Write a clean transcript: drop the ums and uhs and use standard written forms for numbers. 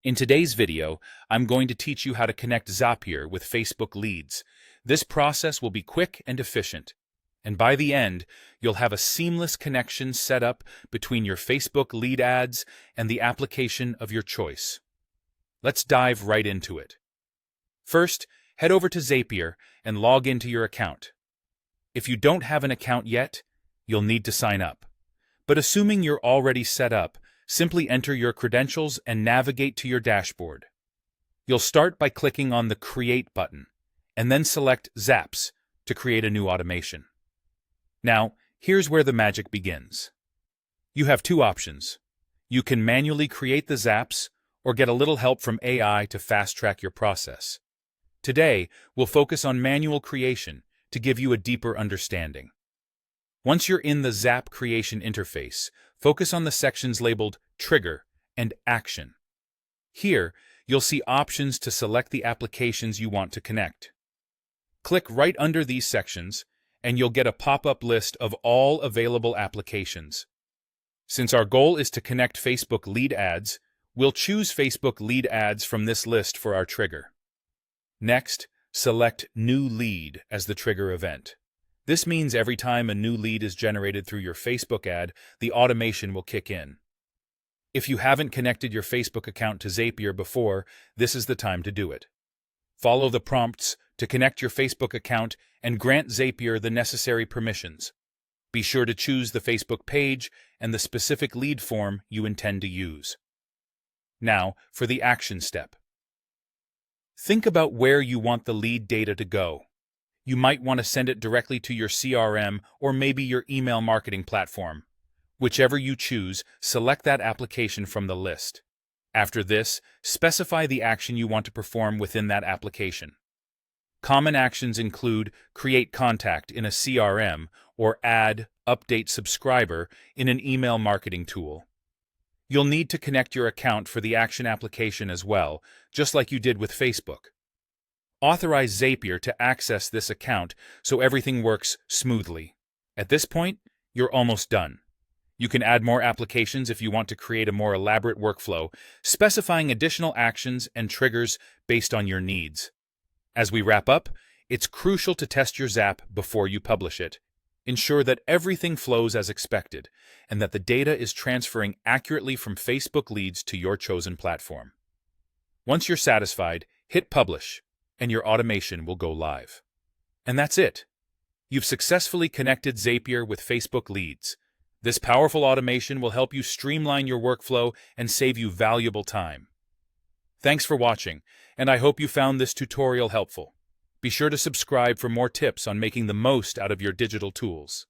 In today's video, I'm going to teach you how to connect Zapier with Facebook leads. This process will be quick and efficient, and by the end, you'll have a seamless connection set up between your Facebook lead ads and the application of your choice. Let's dive right into it. First, head over to Zapier and log into your account. If you don't have an account yet, you'll need to sign up. But assuming you're already set up, simply enter your credentials and navigate to your dashboard. You'll start by clicking on the Create button, and then select Zaps to create a new automation. Now, here's where the magic begins. You have two options. You can manually create the Zaps or get a little help from AI to fast-track your process. Today, we'll focus on manual creation to give you a deeper understanding. Once you're in the Zap creation interface, focus on the sections labeled Trigger and Action. Here, you'll see options to select the applications you want to connect. Click right under these sections, and you'll get a pop-up list of all available applications. Since our goal is to connect Facebook lead ads, we'll choose Facebook lead ads from this list for our trigger. Next, select New Lead as the trigger event. This means every time a new lead is generated through your Facebook ad, the automation will kick in. If you haven't connected your Facebook account to Zapier before, this is the time to do it. Follow the prompts to connect your Facebook account and grant Zapier the necessary permissions. Be sure to choose the Facebook page and the specific lead form you intend to use. Now, for the action step. Think about where you want the lead data to go. You might want to send it directly to your CRM or maybe your email marketing platform. Whichever you choose, select that application from the list. After this, specify the action you want to perform within that application. Common actions include create contact in a CRM or add, update subscriber in an email marketing tool. You'll need to connect your account for the action application as well, just like you did with Facebook. Authorize Zapier to access this account so everything works smoothly. At this point, you're almost done. You can add more applications if you want to create a more elaborate workflow, specifying additional actions and triggers based on your needs. As we wrap up, it's crucial to test your Zap before you publish it. Ensure that everything flows as expected and that the data is transferring accurately from Facebook leads to your chosen platform. Once you're satisfied, hit Publish, and your automation will go live. And that's it. You've successfully connected Zapier with Facebook leads. This powerful automation will help you streamline your workflow and save you valuable time. Thanks for watching, and I hope you found this tutorial helpful. Be sure to subscribe for more tips on making the most out of your digital tools.